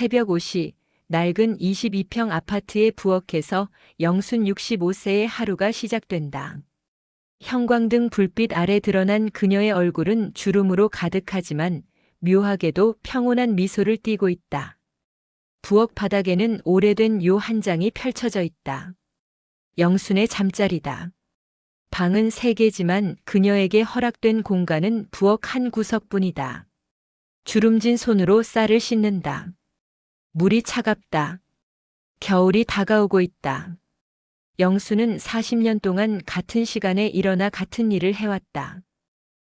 새벽 5시 낡은 22평 아파트에 부엌에서 영순 65세의 하루가 시작된다. 형광등 불빛 아래 드러난 그녀의 얼굴은 주름으로 가득하지만 묘하게도 평온한 미소를 띠고 있다. 부엌 바닥에는 오래된 요 한 장이 펼쳐져 있다. 영순의 잠자리다. 방은 3개지만 그녀에게 허락된 공간은 부엌 한 구석뿐이다. 주름진 손으로 쌀을 씻는다. 물이 차갑다. 겨울이 다가오고 있다. 영수는 40년 동안 같은 시간에 일어나 같은 일을 해왔다.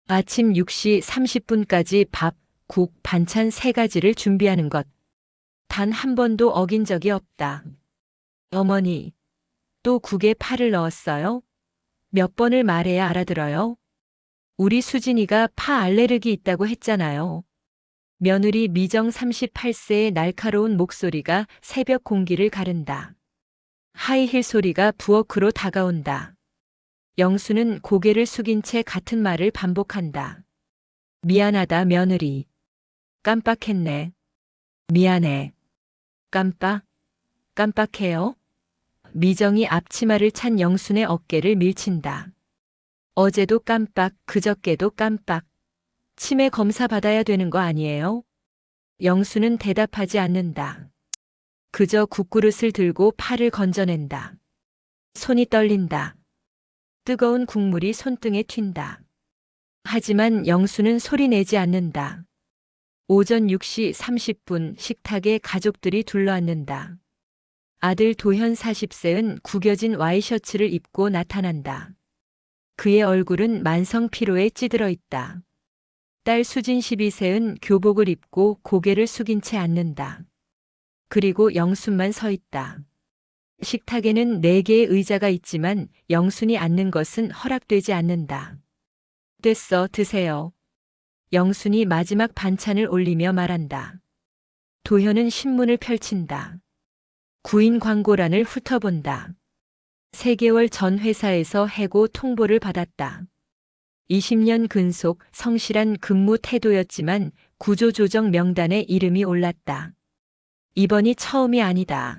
아침 6시 30분까지 밥, 국, 반찬 3가지를 준비하는 것. 단 한 번도 어긴 적이 없다. 어머니, 또 국에 파를 넣었어요? 몇 번을 말해야 알아들어요? 우리 수진이가 파 알레르기 있다고 했잖아요. 며느리 미정 38세의 날카로운 목소리가 새벽 공기를 가른다. 하이힐 소리가 부엌으로 다가온다. 영수는 고개를 숙인 채 같은 말을 반복한다. 미안하다 며느리. 깜빡했네. 미안해. 깜빡해요? 미정이 앞치마를 찬 영순의 어깨를 밀친다. 어제도 깜빡, 그저께도 깜빡. 치매 검사 받아야 되는 거 아니에요? 영수는 대답하지 않는다. 그저 국그릇을 들고 팔을 건져낸다. 손이 떨린다. 뜨거운 국물이 손등에 튄다. 하지만 영수는 소리내지 않는다. 오전 6시 30분 식탁에 가족들이 둘러앉는다. 아들 도현 40세는 구겨진 와이셔츠를 입고 나타난다. 그의 얼굴은 만성 피로에 찌들어 있다. 딸 수진 12세는 교복을 입고 고개를 숙인 채 앉는다. 그리고 영순만 서 있다. 식탁에는 4개의 의자가 있지만 영순이 앉는 것은 허락되지 않는다. 됐어, 드세요. 영순이 마지막 반찬을 올리며 말한다. 도현은 신문을 펼친다. 구인 광고란을 훑어본다. 3개월 전 회사에서 해고 통보를 받았다. 20년 근속 성실한 근무 태도였지만 구조조정 명단에 이름이 올랐다. 이번이 처음이 아니다.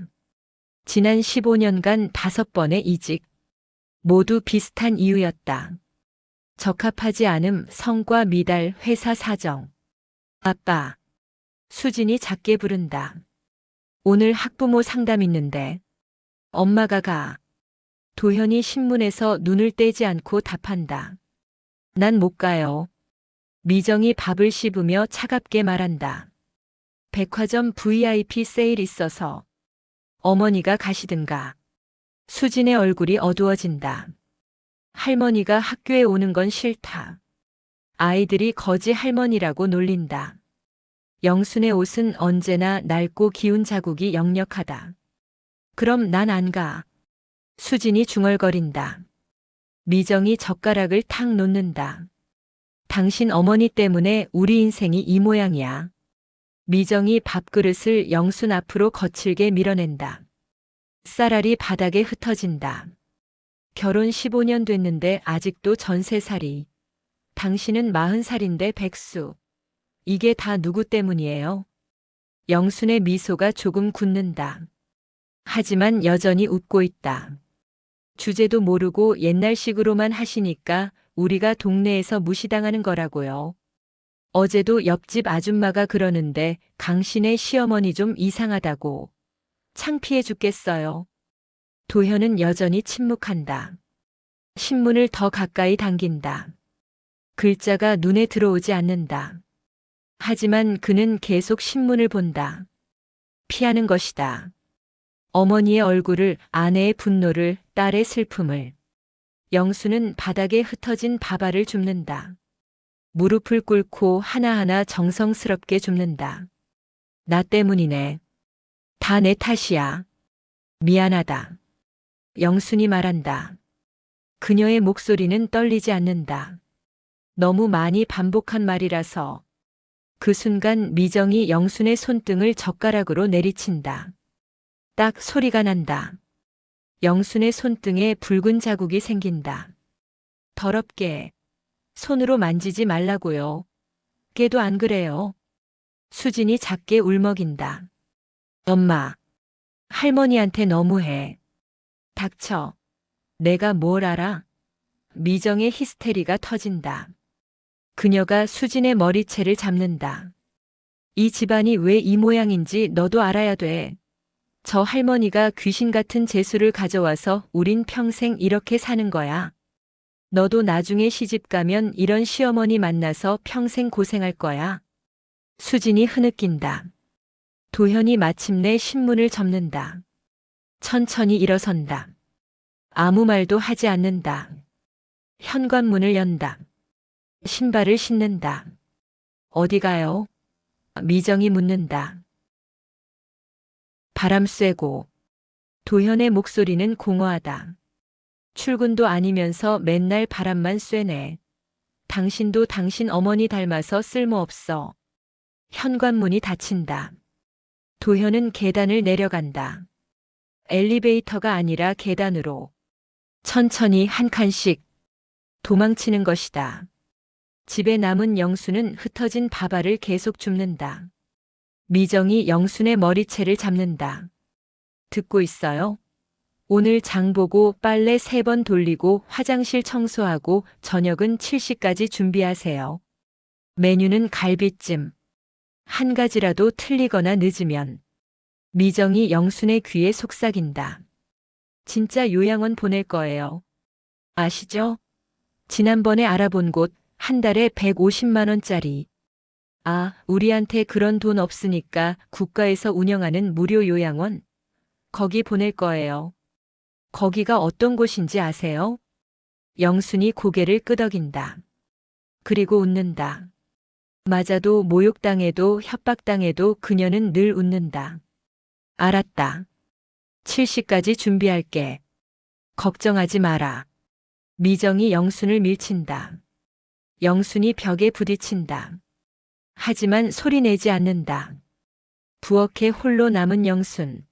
지난 15년간 5번의 이직. 모두 비슷한 이유였다. 적합하지 않음, 성과 미달, 회사 사정. 아빠. 수진이 작게 부른다. 오늘 학부모 상담 있는데. 엄마가 가. 도현이 신문에서 눈을 떼지 않고 답한다. 난 못 가요. 미정이 밥을 씹으며 차갑게 말한다. 백화점 VIP 세일 있어서. 어머니가 가시든가. 수진의 얼굴이 어두워진다. 할머니가 학교에 오는 건 싫다. 아이들이 거지 할머니라고 놀린다. 영순의 옷은 언제나 낡고 기운 자국이 역력하다. 그럼 난 안 가. 수진이 중얼거린다. 미정이 젓가락을 탁 놓는다. 당신 어머니 때문에 우리 인생이 이 모양이야. 미정이 밥그릇을 영순 앞으로 거칠게 밀어낸다. 쌀알이 바닥에 흩어진다. 결혼 15년 됐는데 아직도 전세살이. 당신은 40살인데 백수. 이게 다 누구 때문이에요? 영순의 미소가 조금 굳는다. 하지만 여전히 웃고 있다. 주제도 모르고 옛날식으로만 하시니까 우리가 동네에서 무시당하는 거라고요. 어제도 옆집 아줌마가 그러는데 당신의 시어머니 좀 이상하다고. 창피해 죽겠어요. 도현은 여전히 침묵한다. 신문을 더 가까이 당긴다. 글자가 눈에 들어오지 않는다. 하지만 그는 계속 신문을 본다. 피하는 것이다. 어머니의 얼굴을, 아내의 분노를, 딸의 슬픔을. 영수는 바닥에 흩어진 밥알을 줍는다. 무릎을 꿇고 하나하나 정성스럽게 줍는다. 나 때문이네. 다 내 탓이야. 미안하다. 영순이 말한다. 그녀의 목소리는 떨리지 않는다. 너무 많이 반복한 말이라서. 그 순간 미정이 영순의 손등을 젓가락으로 내리친다. 딱 소리가 난다. 영순의 손등에 붉은 자국이 생긴다. 더럽게. 손으로 만지지 말라고요. 걔도 안 그래요. 수진이 작게 울먹인다. 엄마, 할머니한테 너무해. 닥쳐. 내가 뭘 알아? 미정의 히스테리가 터진다. 그녀가 수진의 머리채를 잡는다. 이 집안이 왜 이 모양인지 너도 알아야 돼. 저 할머니가 귀신 같은 재수를 가져와서 우린 평생 이렇게 사는 거야. 너도 나중에 시집 가면 이런 시어머니 만나서 평생 고생할 거야. 수진이 흐느낀다. 도현이 마침내 신문을 접는다. 천천히 일어선다. 아무 말도 하지 않는다. 현관문을 연다. 신발을 신는다. 어디 가요? 미정이 묻는다. 바람 쐬고. 도현의 목소리는 공허하다. 출근도 아니면서 맨날 바람만 쐬네. 당신도 당신 어머니 닮아서 쓸모없어. 현관문이 닫힌다. 도현은 계단을 내려간다. 엘리베이터가 아니라 계단으로. 천천히 한 칸씩. 도망치는 것이다. 집에 남은 영수는 흩어진 밥알을 계속 줍는다. 미정이 영순의 머리채를 잡는다. 듣고 있어요? 오늘 장 보고 빨래 3번 돌리고 화장실 청소하고 저녁은 7시까지 준비하세요. 메뉴는 갈비찜. 한 가지라도 틀리거나 늦으면. 미정이 영순의 귀에 속삭인다. 진짜 요양원 보낼 거예요. 아시죠? 지난번에 알아본 곳 한 달에 150만 원짜리. 아, 우리한테 그런 돈 없으니까 국가에서 운영하는 무료 요양원? 거기 보낼 거예요. 거기가 어떤 곳인지 아세요? 영순이 고개를 끄덕인다. 그리고 웃는다. 맞아도 모욕당해도 협박당해도 그녀는 늘 웃는다. 알았다. 7시까지 준비할게. 걱정하지 마라. 미정이 영순을 밀친다. 영순이 벽에 부딪힌다. 하지만 소리내지 않는다. 부엌에 홀로 남은 영순.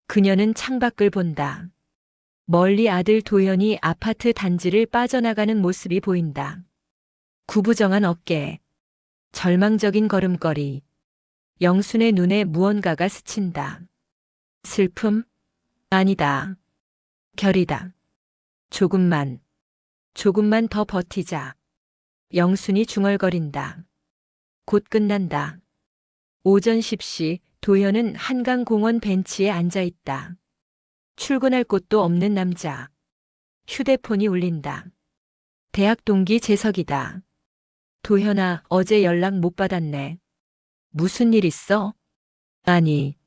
그녀는 창밖을 본다. 멀리 아들 도현이 아파트 단지를 빠져나가는 모습이 보인다. 구부정한 어깨. 절망적인 걸음걸이. 영순의 눈에 무언가가 스친다. 슬픔? 아니다. 결이다. 조금만 더 버티자. 영순이 중얼거린다. 곧 끝난다. 오전 10시 도현은 한강공원 벤치에 앉아 있다. 출근할 곳도 없는 남자. 휴대폰이 울린다. 대학 동기 재석이다. 도현아, 어제 연락 못 받았네. 무슨 일 있어? 아니,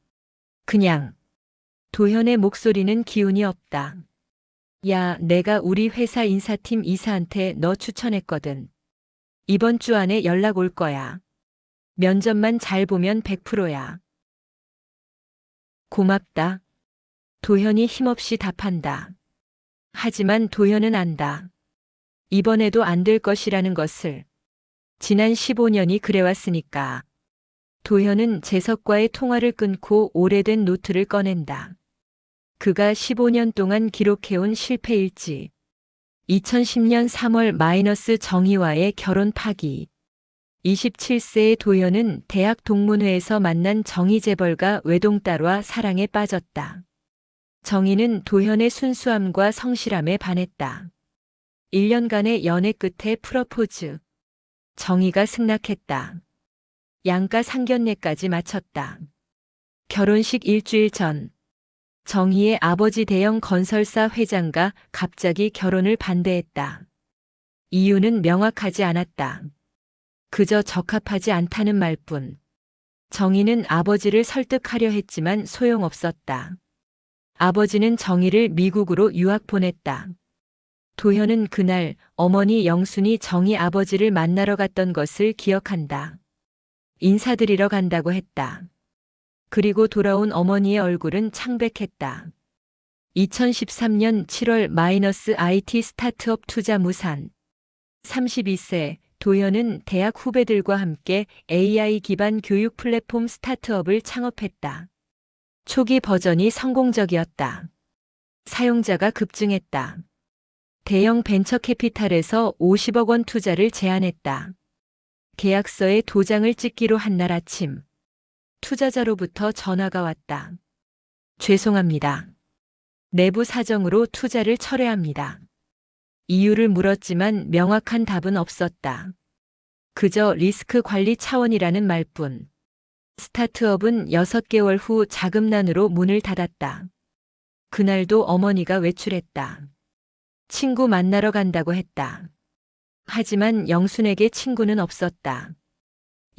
그냥. 도현의 목소리는 기운이 없다. 야, 내가 우리 회사 인사팀 이사한테 너 추천했거든. 이번 주 안에 연락 올 거야. 면접만 잘 보면 100%야. 고맙다. 도현이 힘없이 답한다. 하지만 도현은 안다. 이번에도 안 될 것이라는 것을. 지난 15년이 그래왔으니까. 도현은 재석과의 통화를 끊고 오래된 노트를 꺼낸다. 그가 15년 동안 기록해온 실패일지. 2010년 3월 마이너스 정희와의 결혼 파기. 27세의 도현은 대학 동문회에서 만난 정희 재벌가 외동딸과 사랑에 빠졌다. 정희는 도현의 순수함과 성실함에 반했다. 1년간의 연애 끝에 프러포즈. 정희가 승낙했다. 양가 상견례까지 마쳤다. 결혼식 일주일 전. 정희의 아버지 대형 건설사 회장과 갑자기 결혼을 반대했다. 이유는 명확하지 않았다. 그저 적합하지 않다는 말뿐. 정희는 아버지를 설득하려 했지만 소용없었다. 아버지는 정희를 미국으로 유학 보냈다. 도현은 그날 어머니 영순이 정희 아버지를 만나러 갔던 것을 기억한다. 인사드리러 간다고 했다. 그리고 돌아온 어머니의 얼굴은 창백했다. 2013년 7월 마이너스 IT 스타트업 투자 무산. 32세 도현은 대학 후배들과 함께 AI 기반 교육 플랫폼 스타트업을 창업했다. 초기 버전이 성공적이었다. 사용자가 급증했다. 대형 벤처 캐피탈에서 50억 원 투자를 제안했다. 계약서에 도장을 찍기로 한 날 아침. 투자자로부터 전화가 왔다. 죄송합니다. 내부 사정으로 투자를 철회합니다. 이유를 물었지만 명확한 답은 없었다. 그저 리스크 관리 차원이라는 말뿐. 스타트업은 6개월 후 자금난으로 문을 닫았다. 그날도 어머니가 외출했다. 친구 만나러 간다고 했다. 하지만 영순에게 친구는 없었다.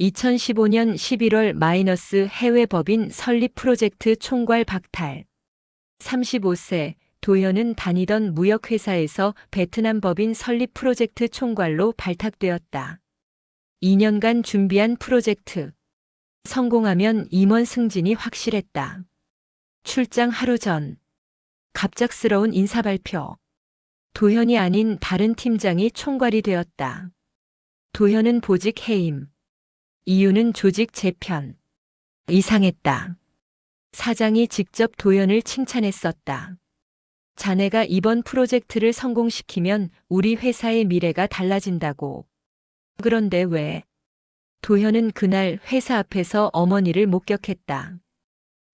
2015년 11월 마이너스 해외 법인 설립 프로젝트 총괄 박탈. 35세 도현은 다니던 무역회사에서 베트남 법인 설립 프로젝트 총괄로 발탁되었다. 2년간 준비한 프로젝트. 성공하면 임원 승진이 확실했다. 출장 하루 전. 갑작스러운 인사 발표. 도현이 아닌 다른 팀장이 총괄이 되었다. 도현은 보직 해임. 이유는 조직 재편. 이상했다. 사장이 직접 도현을 칭찬했었다. 자네가 이번 프로젝트를 성공시키면 우리 회사의 미래가 달라진다고. 그런데 왜? 도현은 그날 회사 앞에서 어머니를 목격했다.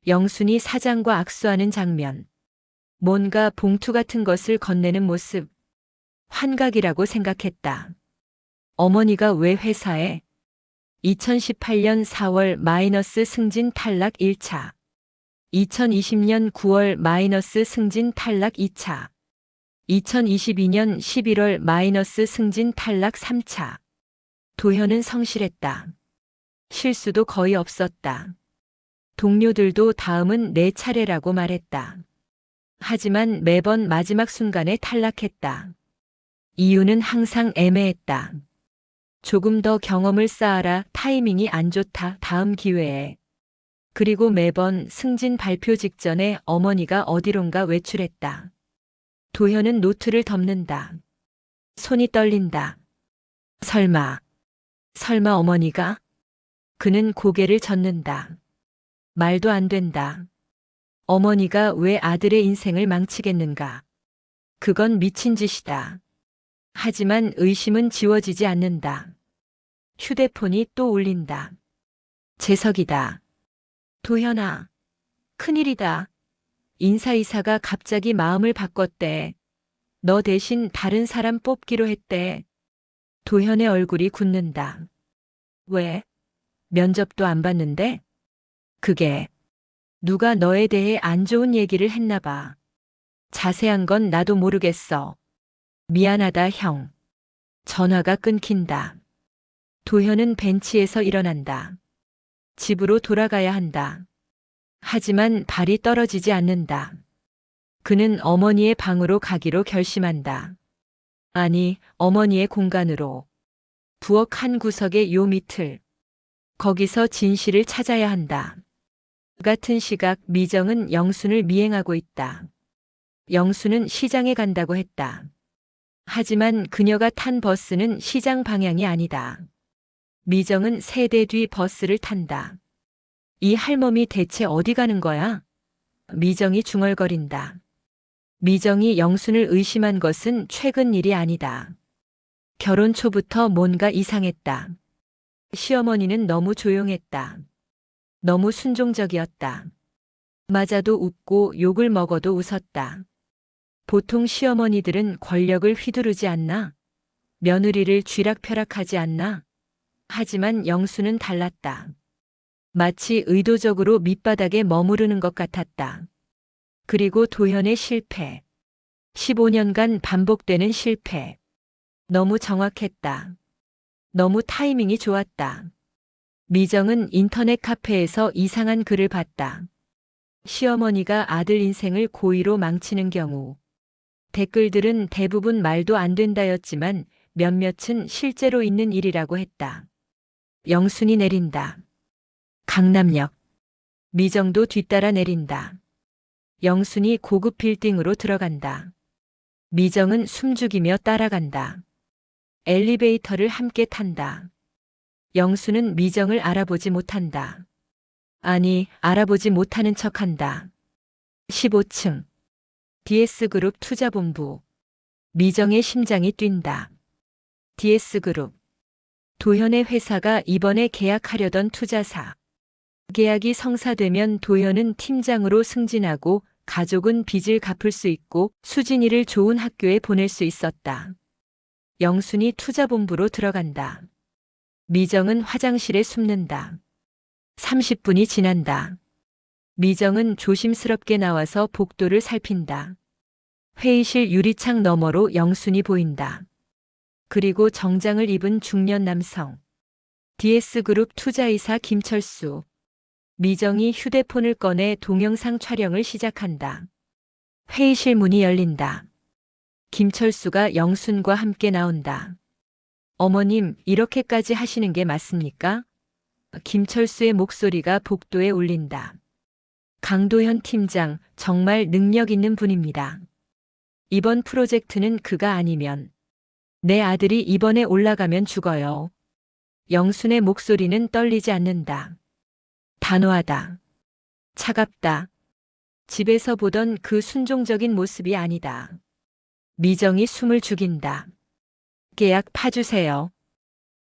영순이 사장과 악수하는 장면. 뭔가 봉투 같은 것을 건네는 모습. 환각이라고 생각했다. 어머니가 왜 회사에? 2018년 4월 마이너스 승진 탈락 1차. 2020년 9월 마이너스 승진 탈락 2차. 2022년 11월 마이너스 승진 탈락 3차. 도현은 성실했다. 실수도 거의 없었다. 동료들도 다음은 내 차례라고 말했다. 하지만 매번 마지막 순간에 탈락했다. 이유는 항상 애매했다. 조금 더 경험을 쌓아라, 타이밍이 안 좋다, 다음 기회에. 그리고 매번 승진 발표 직전에 어머니가 어디론가 외출했다. 도현은 노트를 덮는다. 손이 떨린다. 설마 어머니가? 그는 고개를 젓는다. 말도 안 된다. 어머니가 왜 아들의 인생을 망치겠는가? 그건 미친 짓이다. 하지만 의심은 지워지지 않는다. 휴대폰이 또 울린다. 재석이다. 도현아, 큰일이다. 인사이사가 갑자기 마음을 바꿨대. 너 대신 다른 사람 뽑기로 했대. 도현의 얼굴이 굳는다. 왜? 면접도 안 봤는데? 그게 누가 너에 대해 안 좋은 얘기를 했나 봐. 자세한 건 나도 모르겠어. 미안하다, 형. 전화가 끊긴다. 도현은 벤치에서 일어난다. 집으로 돌아가야 한다. 하지만 발이 떨어지지 않는다. 그는 어머니의 방으로 가기로 결심한다. 아니, 어머니의 공간으로. 부엌 한 구석의 요 밑을. 거기서 진실을 찾아야 한다. 같은 시각 미정은 영순을 미행하고 있다. 영순은 시장에 간다고 했다. 하지만 그녀가 탄 버스는 시장 방향이 아니다. 미정은 세대 뒤 버스를 탄다. 이 할멈이 대체 어디 가는 거야? 미정이 중얼거린다. 미정이 영순을 의심한 것은 최근 일이 아니다. 결혼 초부터 뭔가 이상했다. 시어머니는 너무 조용했다. 너무 순종적이었다. 맞아도 웃고 욕을 먹어도 웃었다. 보통 시어머니들은 권력을 휘두르지 않나? 며느리를 쥐락펴락하지 않나? 하지만 영수는 달랐다. 마치 의도적으로 밑바닥에 머무르는 것 같았다. 그리고 도현의 실패. 15년간 반복되는 실패. 너무 정확했다. 너무 타이밍이 좋았다. 미정은 인터넷 카페에서 이상한 글을 봤다. 시어머니가 아들 인생을 고의로 망치는 경우. 댓글들은 대부분 말도 안 된다였지만 몇몇은 실제로 있는 일이라고 했다. 영순이 내린다. 강남역. 미정도 뒤따라 내린다. 영순이 고급 빌딩으로 들어간다. 미정은 숨죽이며 따라간다. 엘리베이터를 함께 탄다. 영수는 미정을 알아보지 못한다. 아니, 알아보지 못하는 척한다. 15층. DS그룹 투자본부. 미정의 심장이 뛴다. DS그룹. 도현의 회사가 이번에 계약하려던 투자사. 계약이 성사되면 도현은 팀장으로 승진하고 가족은 빚을 갚을 수 있고 수진이를 좋은 학교에 보낼 수 있었다. 영순이 투자본부로 들어간다. 미정은 화장실에 숨는다. 30분이 지난다. 미정은 조심스럽게 나와서 복도를 살핀다. 회의실 유리창 너머로 영순이 보인다. 그리고 정장을 입은 중년 남성. DS그룹 투자이사 김철수. 미정이 휴대폰을 꺼내 동영상 촬영을 시작한다. 회의실 문이 열린다. 김철수가 영순과 함께 나온다. 어머님, 이렇게까지 하시는 게 맞습니까? 김철수의 목소리가 복도에 울린다. 강도현 팀장, 정말 능력 있는 분입니다. 이번 프로젝트는 그가 아니면 내 아들이 이번에 올라가면 죽어요. 영순의 목소리는 떨리지 않는다. 단호하다. 차갑다. 집에서 보던 그 순종적인 모습이 아니다. 미정이 숨을 죽인다. 계약 파주세요.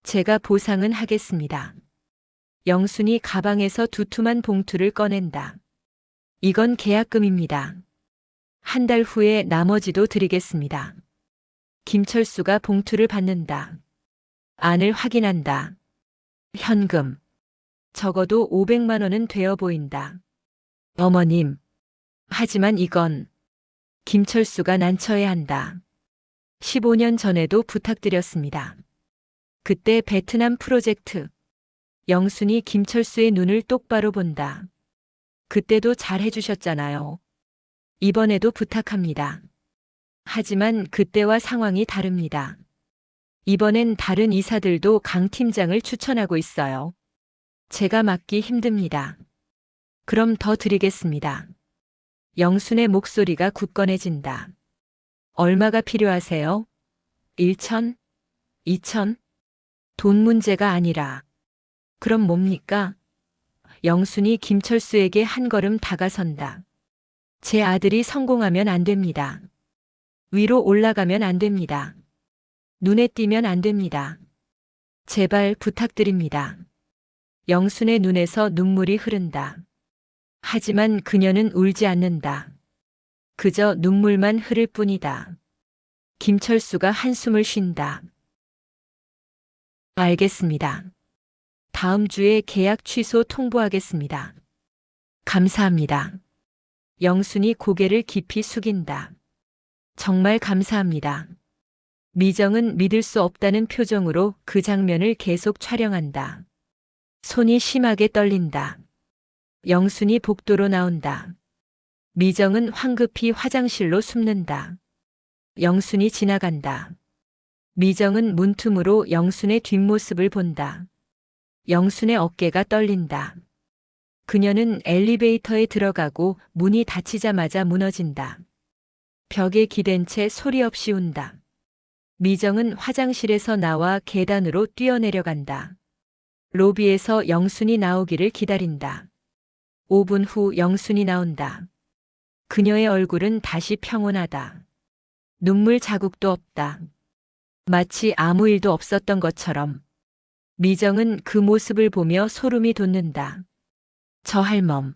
제가 보상은 하겠습니다. 영순이 가방에서 두툼한 봉투를 꺼낸다. 이건 계약금입니다. 한 달 후에 나머지도 드리겠습니다. 김철수가 봉투를 받는다. 안을 확인한다. 현금. 적어도 500만 원은 되어 보인다. 어머님. 하지만 이건 김철수가 난처해한다. 15년 전에도 부탁드렸습니다. 그때 베트남 프로젝트. 영순이 김철수의 눈을 똑바로 본다. 그때도 잘 해주셨잖아요. 이번에도 부탁합니다. 하지만 그때와 상황이 다릅니다. 이번엔 다른 이사들도 강 팀장을 추천하고 있어요. 제가 맡기 힘듭니다. 그럼 더 드리겠습니다. 영순의 목소리가 굳건해진다. 얼마가 필요하세요? 1천? 2천? 돈 문제가 아니라. 그럼 뭡니까? 영순이 김철수에게 한 걸음 다가선다. 제 아들이 성공하면 안 됩니다. 위로 올라가면 안 됩니다. 눈에 띄면 안 됩니다. 제발 부탁드립니다. 영순의 눈에서 눈물이 흐른다. 하지만 그녀는 울지 않는다. 그저 눈물만 흐를 뿐이다. 김철수가 한숨을 쉰다. 알겠습니다. 다음 주에 계약 취소 통보하겠습니다. 감사합니다. 영순이 고개를 깊이 숙인다. 정말 감사합니다. 미정은 믿을 수 없다는 표정으로 그 장면을 계속 촬영한다. 손이 심하게 떨린다. 영순이 복도로 나온다. 미정은 황급히 화장실로 숨는다. 영순이 지나간다. 미정은 문틈으로 영순의 뒷모습을 본다. 영순의 어깨가 떨린다. 그녀는 엘리베이터에 들어가고 문이 닫히자마자 무너진다. 벽에 기댄 채 소리 없이 운다. 미정은 화장실에서 나와 계단으로 뛰어내려간다. 로비에서 영순이 나오기를 기다린다. 5분 후 영순이 나온다. 그녀의 얼굴은 다시 평온하다. 눈물 자국도 없다. 마치 아무 일도 없었던 것처럼. 미정은 그 모습을 보며 소름이 돋는다. 저 할멈.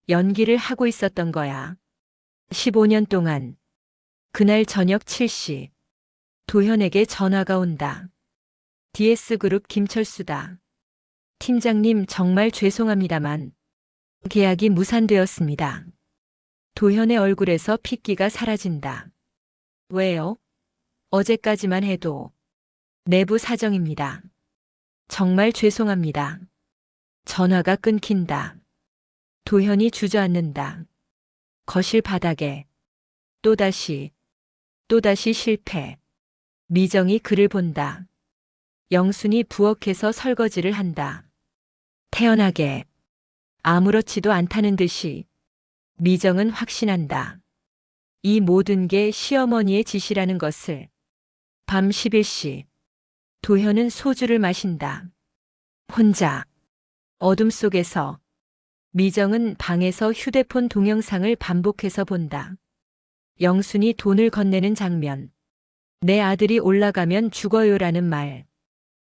연기를 하고 있었던 거야. 15년 동안. 그날 저녁 7시. 도현에게 전화가 온다. DS그룹 김철수다. 팀장님 정말 죄송합니다만 계약이 무산되었습니다. 도현의 얼굴에서 핏기가 사라진다. 왜요? 어제까지만 해도 내부 사정입니다. 정말 죄송합니다. 전화가 끊긴다. 도현이 주저앉는다. 거실 바닥에 또다시 실패. 미정이 그를 본다. 영순이 부엌에서 설거지를 한다. 태연하게 아무렇지도 않다는 듯이. 미정은 확신한다. 이 모든 게 시어머니의 짓이라는 것을. 밤 11시. 도현은 소주를 마신다. 혼자. 어둠 속에서. 미정은 방에서 휴대폰 동영상을 반복해서 본다. 영순이 돈을 건네는 장면. 내 아들이 올라가면 죽어요라는 말.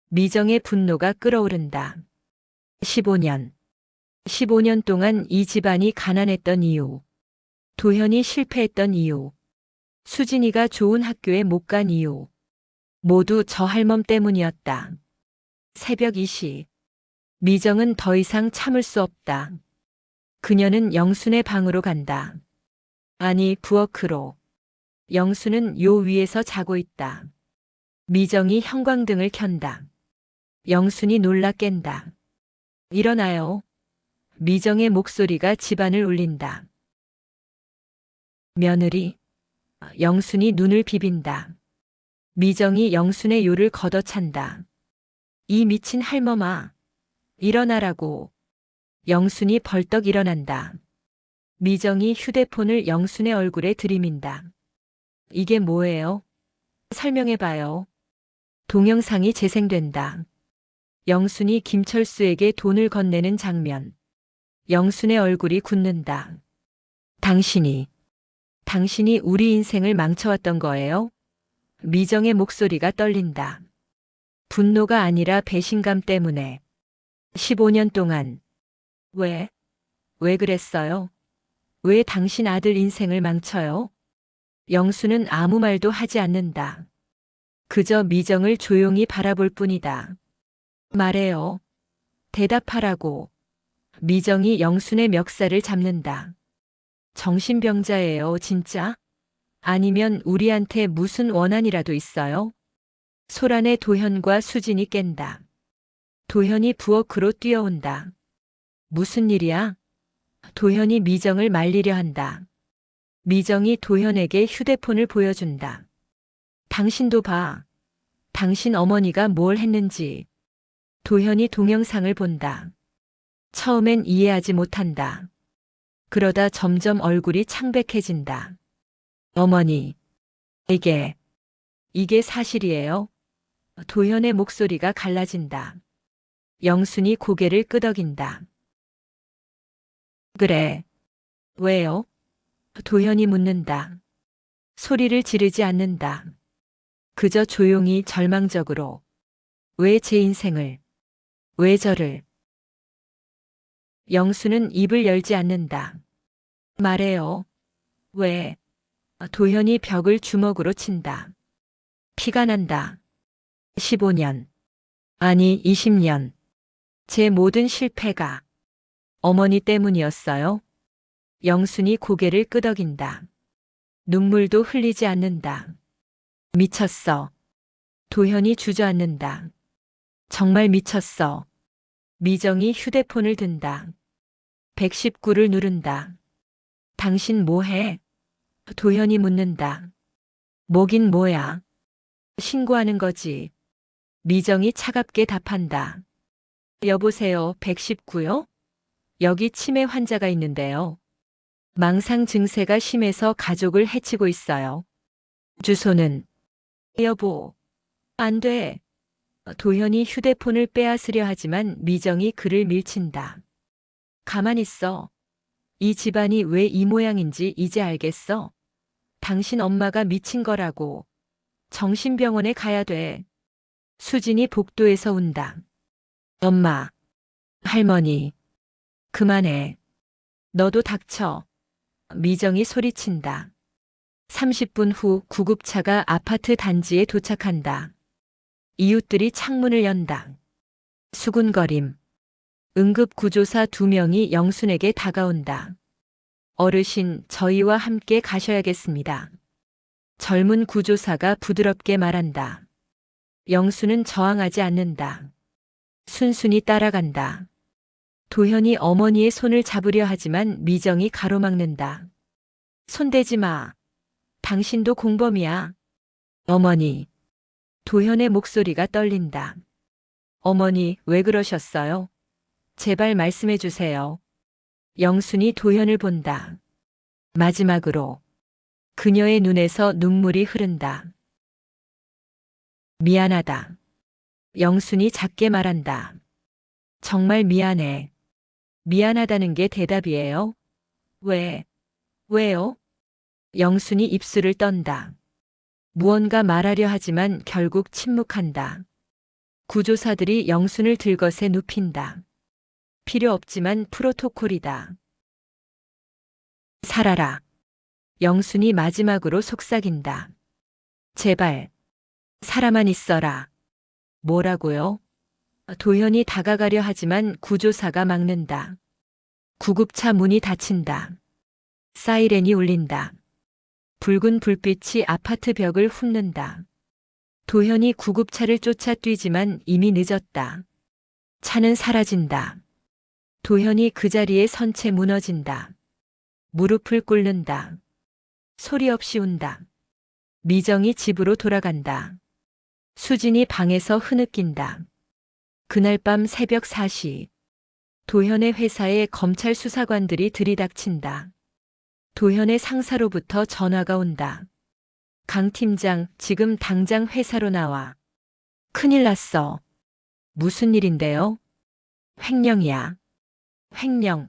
미정의 분노가 끓어오른다. 15년. 15년 동안 이 집안이 가난했던 이유, 도현이 실패했던 이유, 수진이가 좋은 학교에 못 간 이유, 모두 저 할멈 때문이었다. 새벽 2시. 미정은 더 이상 참을 수 없다. 그녀는 영순의 방으로 간다. 아니, 부엌으로. 영순은 요 위에서 자고 있다. 미정이 형광등을 켠다. 영순이 놀라 깬다. 일어나요. 미정의 목소리가 집안을 울린다. 며느리. 영순이 눈을 비빈다. 미정이 영순의 요를 걷어찬다. 이 미친 할멈아. 일어나라고. 영순이 벌떡 일어난다. 미정이 휴대폰을 영순의 얼굴에 들이민다. 이게 뭐예요? 설명해봐요. 동영상이 재생된다. 영순이 김철수에게 돈을 건네는 장면. 영순의 얼굴이 굳는다. 당신이 우리 인생을 망쳐왔던 거예요? 미정의 목소리가 떨린다. 분노가 아니라 배신감 때문에. 15년 동안. 왜 그랬어요? 왜 당신 아들 인생을 망쳐요? 영수는 아무 말도 하지 않는다. 그저 미정을 조용히 바라볼 뿐이다. 말해요. 대답하라고. 미정이 영순의 멱살을 잡는다. 정신병자예요, 진짜? 아니면 우리한테 무슨 원한이라도 있어요? 소란의 도현과 수진이 깬다. 도현이 부엌으로 뛰어온다. 무슨 일이야? 도현이 미정을 말리려 한다. 미정이 도현에게 휴대폰을 보여준다. 당신도 봐. 당신 어머니가 뭘 했는지. 도현이 동영상을 본다. 처음엔 이해하지 못한다. 그러다 점점 얼굴이 창백해진다. 어머니, 이게 사실이에요? 도현의 목소리가 갈라진다. 영순이 고개를 끄덕인다. 그래. 왜요? 도현이 묻는다. 소리를 지르지 않는다. 그저 조용히 절망적으로. 왜 제 인생을? 왜 저를? 영수는 입을 열지 않는다. 말해요. 왜? 도현이 벽을 주먹으로 친다. 피가 난다. 15년. 아니 20년. 제 모든 실패가 어머니 때문이었어요. 영순이 고개를 끄덕인다. 눈물도 흘리지 않는다. 미쳤어. 도현이 주저앉는다. 정말 미쳤어. 미정이 휴대폰을 든다. 119를 누른다. 당신 뭐해? 도현이 묻는다. 뭐긴 뭐야? 신고하는 거지. 미정이 차갑게 답한다. 여보세요, 119요? 여기 치매 환자가 있는데요. 망상 증세가 심해서 가족을 해치고 있어요. 주소는? 여보, 안 돼. 도현이 휴대폰을 빼앗으려 하지만 미정이 그를 밀친다. 가만 있어. 이 집안이 왜 이 모양인지 이제 알겠어? 당신 엄마가 미친 거라고. 정신병원에 가야 돼. 수진이 복도에서 운다. 엄마, 할머니, 그만해. 너도 닥쳐. 미정이 소리친다. 30분 후 구급차가 아파트 단지에 도착한다. 이웃들이 창문을 연다. 수군거림. 응급구조사 2명이 영순에게 다가온다. 어르신, 저희와 함께 가셔야겠습니다. 젊은 구조사가 부드럽게 말한다. 영순은 저항하지 않는다. 순순히 따라간다. 도현이 어머니의 손을 잡으려 하지만 미정이 가로막는다. 손대지 마. 당신도 공범이야. 어머니. 도현의 목소리가 떨린다. 어머니, 왜 그러셨어요? 제발 말씀해 주세요. 영순이 도현을 본다. 마지막으로. 그녀의 눈에서 눈물이 흐른다. 미안하다. 영순이 작게 말한다. 정말 미안해. 미안하다는 게 대답이에요? 왜요? 영순이 입술을 떤다. 무언가 말하려 하지만 결국 침묵한다. 구조사들이 영순을 들것에 눕힌다. 필요 없지만 프로토콜이다. 살아라. 영순이 마지막으로 속삭인다. 제발, 살아만 있어라. 뭐라고요? 도현이 다가가려 하지만 구조사가 막는다. 구급차 문이 닫힌다. 사이렌이 울린다. 붉은 불빛이 아파트 벽을 훑는다. 도현이 구급차를 쫓아 뛰지만 이미 늦었다. 차는 사라진다. 도현이 그 자리에 선 채 무너진다. 무릎을 꿇는다. 소리 없이 운다. 미정이 집으로 돌아간다. 수진이 방에서 흐느낀다. 그날 밤 새벽 4시. 도현의 회사에 검찰 수사관들이 들이닥친다. 도현의 상사로부터 전화가 온다. 강 팀장, 지금 당장 회사로 나와. 큰일 났어. 무슨 일인데요? 횡령이야. 횡령.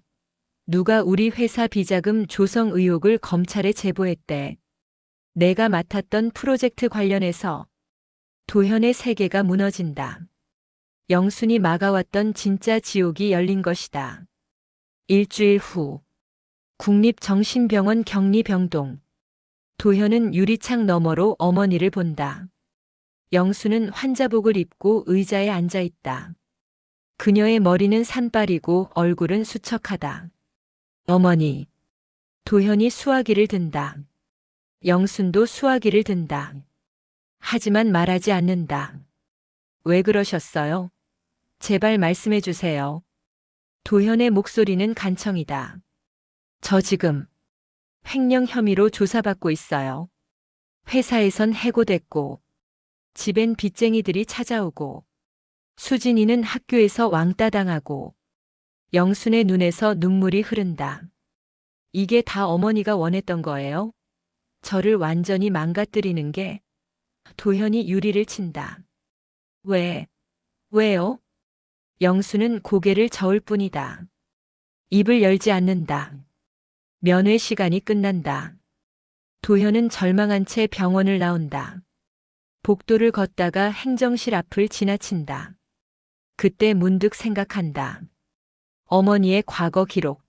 누가 우리 회사 비자금 조성 의혹을 검찰에 제보했대. 내가 맡았던 프로젝트 관련해서. 도현의 세계가 무너진다. 영순이 막아왔던 진짜 지옥이 열린 것이다. 일주일 후. 국립정신병원 격리병동. 도현은 유리창 너머로 어머니를 본다. 영수는 환자복을 입고 의자에 앉아 있다. 그녀의 머리는 산발이고 얼굴은 수척하다. 어머니. 도현이 수화기를 든다. 영순도 수화기를 든다. 하지만 말하지 않는다. 왜 그러셨어요? 제발 말씀해 주세요. 도현의 목소리는 간청이다. 저 지금 횡령 혐의로 조사받고 있어요. 회사에선 해고됐고, 집엔 빚쟁이들이 찾아오고, 수진이는 학교에서 왕따 당하고, 영순의 눈에서 눈물이 흐른다. 이게 다 어머니가 원했던 거예요? 저를 완전히 망가뜨리는 게. 도현이 유리를 친다. 왜요? 영수는 고개를 저을 뿐이다. 입을 열지 않는다. 면회 시간이 끝난다. 도현은 절망한 채 병원을 나온다. 복도를 걷다가 행정실 앞을 지나친다. 그때 문득 생각한다. 어머니의 과거 기록.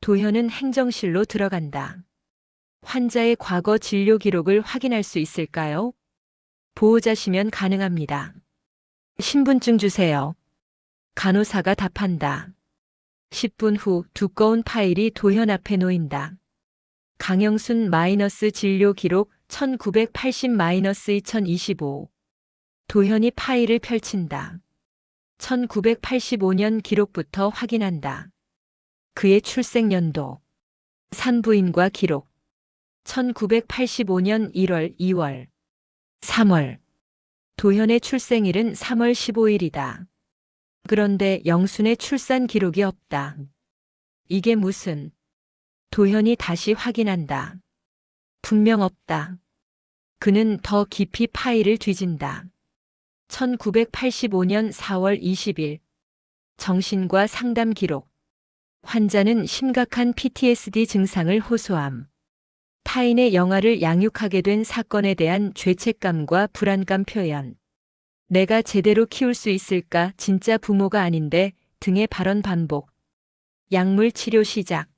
도현은 행정실로 들어간다. 환자의 과거 진료 기록을 확인할 수 있을까요? 보호자시면 가능합니다. 신분증 주세요. 간호사가 답한다. 10분 후 두꺼운 파일이 도현 앞에 놓인다. 강영순 마이너스 진료 기록 1980-2025. 도현이 파일을 펼친다. 1985년 기록부터 확인한다. 그의 출생 연도. 산부인과 기록. 1985년 1월, 2월, 3월. 도현의 출생일은 3월 15일이다. 그런데 영순의 출산 기록이 없다. 이게 무슨. 도현이 다시 확인한다. 분명 없다. 그는 더 깊이 파일을 뒤진다. 1985년 4월 20일. 정신과 상담 기록. 환자는 심각한 PTSD 증상을 호소함. 타인의 영아를 양육하게 된 사건에 대한 죄책감과 불안감 표현. 내가 제대로 키울 수 있을까, 진짜 부모가 아닌데 등의 발언 반복. 약물 치료 시작.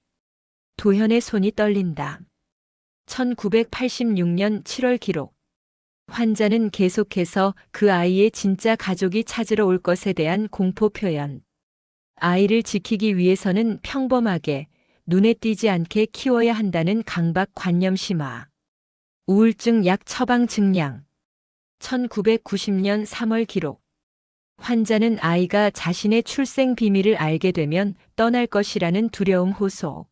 도현의 손이 떨린다. 1986년 7월 기록. 환자는 계속해서 그 아이의 진짜 가족이 찾으러 올 것에 대한 공포 표현. 아이를 지키기 위해서는 평범하게, 눈에 띄지 않게 키워야 한다는 강박 관념 심화. 우울증 약 처방 증량. 1990년 3월 기록. 환자는 아이가 자신의 출생 비밀을 알게 되면 떠날 것이라는 두려움 호소.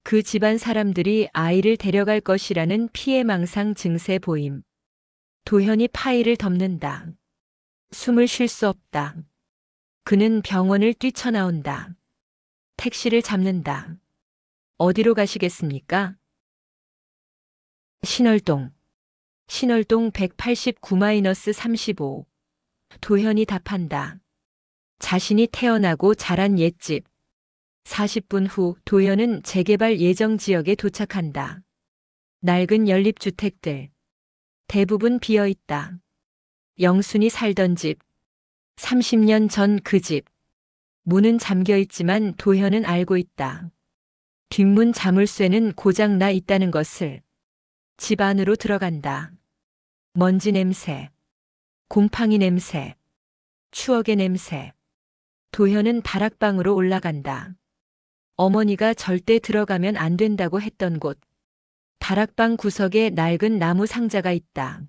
그 집안 사람들이 아이를 데려갈 것이라는 피해망상 증세 보임. 도현이 파일을 덮는다. 숨을 쉴 수 없다. 그는 병원을 뛰쳐나온다. 택시를 잡는다. 어디로 가시겠습니까? 신월동. 신월동 189-35. 도현이 답한다. 자신이 태어나고 자란 옛집. 40분 후 도현은 재개발 예정 지역에 도착한다. 낡은 연립주택들. 대부분 비어 있다. 영순이 살던 집. 30년 전 그 집. 문은 잠겨 있지만 도현은 알고 있다. 뒷문 자물쇠는 고장 나 있다는 것을. 집 안으로 들어간다. 먼지 냄새, 곰팡이 냄새, 추억의 냄새. 도현은 다락방으로 올라간다. 어머니가 절대 들어가면 안 된다고 했던 곳. 다락방 구석에 낡은 나무 상자가 있다.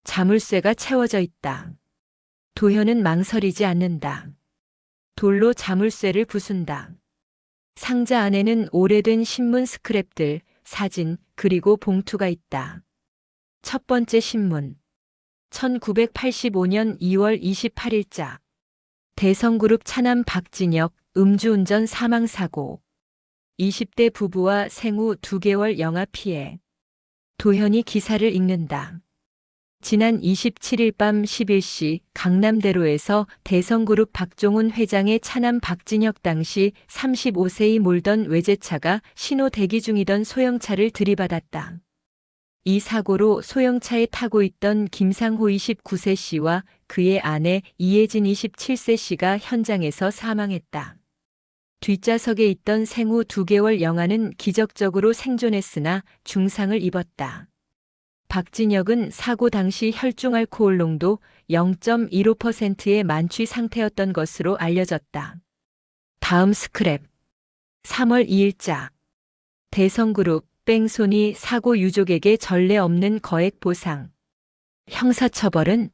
자물쇠가 채워져 있다. 도현은 망설이지 않는다. 돌로 자물쇠를 부순다. 상자 안에는 오래된 신문 스크랩들, 사진, 그리고 봉투가 있다. 첫 번째 신문. 1985년 2월 28일자. 대성그룹 차남 박진혁 음주운전 사망사고. 20대 부부와 생후 2개월 영아 피해. 도현이 기사를 읽는다. 지난 27일 밤 11시 강남대로에서 대성그룹 박종훈 회장의 차남 박진혁 당시 35세의 몰던 외제차가 신호 대기 중이던 소형차를 들이받았다. 이 사고로 소형차에 타고 있던 김상호 29세 씨와 그의 아내 이혜진 27세 씨가 현장에서 사망했다. 뒷좌석에 있던 생후 2개월 영아는 기적적으로 생존했으나 중상을 입었다. 박진혁은 사고 당시 혈중 알코올 농도 0.15%의 만취 상태였던 것으로 알려졌다. 다음 스크랩. 3월 2일자. 대성그룹 뺑소니 사고 유족에게 전례 없는 거액 보상. 형사처벌은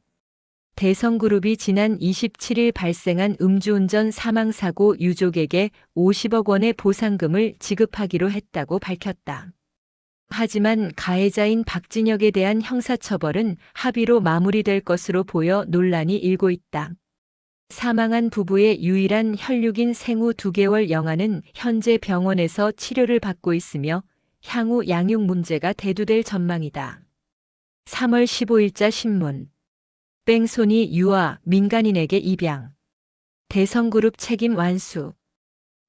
대성그룹이 지난 27일 발생한 음주운전 사망사고 유족에게 50억 원의 보상금을 지급하기로 했다고 밝혔다. 하지만 가해자인 박진혁에 대한 형사처벌은 합의로 마무리될 것으로 보여 논란이 일고 있다. 사망한 부부의 유일한 혈육인 생후 2개월 영아는 현재 병원에서 치료를 받고 있으며 향후 양육 문제가 대두될 전망이다. 3월 15일자 신문. 뺑소니 유아 민간인에게 입양. 대성그룹 책임 완수.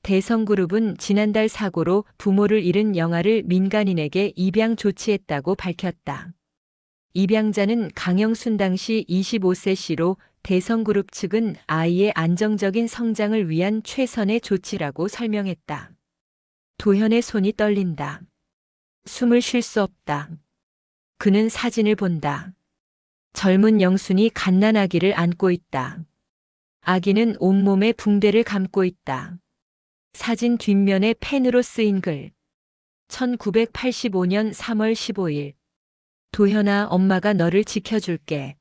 대성그룹은 지난달 사고로 부모를 잃은 영아를 민간인에게 입양 조치했다고 밝혔다. 입양자는 강영순 당시 25세 씨로 대성그룹 측은 아이의 안정적인 성장을 위한 최선의 조치라고 설명했다. 도현의 손이 떨린다. 숨을 쉴 수 없다. 그는 사진을 본다. 젊은 영순이 갓난아기를 안고 있다. 아기는 온몸에 붕대를 감고 있다. 사진 뒷면에 펜으로 쓰인 글. 1985년 3월 15일. 도현아, 엄마가 너를 지켜줄게.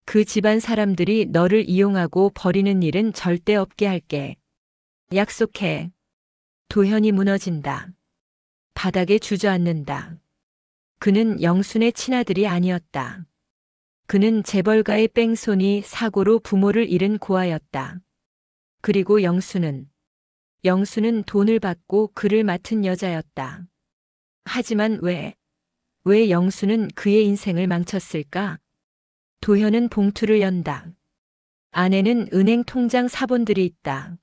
그 집안 사람들이 너를 이용하고 버리는 일은 절대 없게 할게. 약속해. 도현이 무너진다. 바닥에 주저앉는다. 그는 영순의 친아들이 아니었다. 그는 재벌가의 뺑소니 사고로 부모를 잃은 고아였다. 그리고 영수는 돈을 받고 그를 맡은 여자였다. 하지만 왜 영수는 그의 인생을 망쳤을까? 도현은 봉투를 연다. 안에는 은행 통장 사본들이 있다.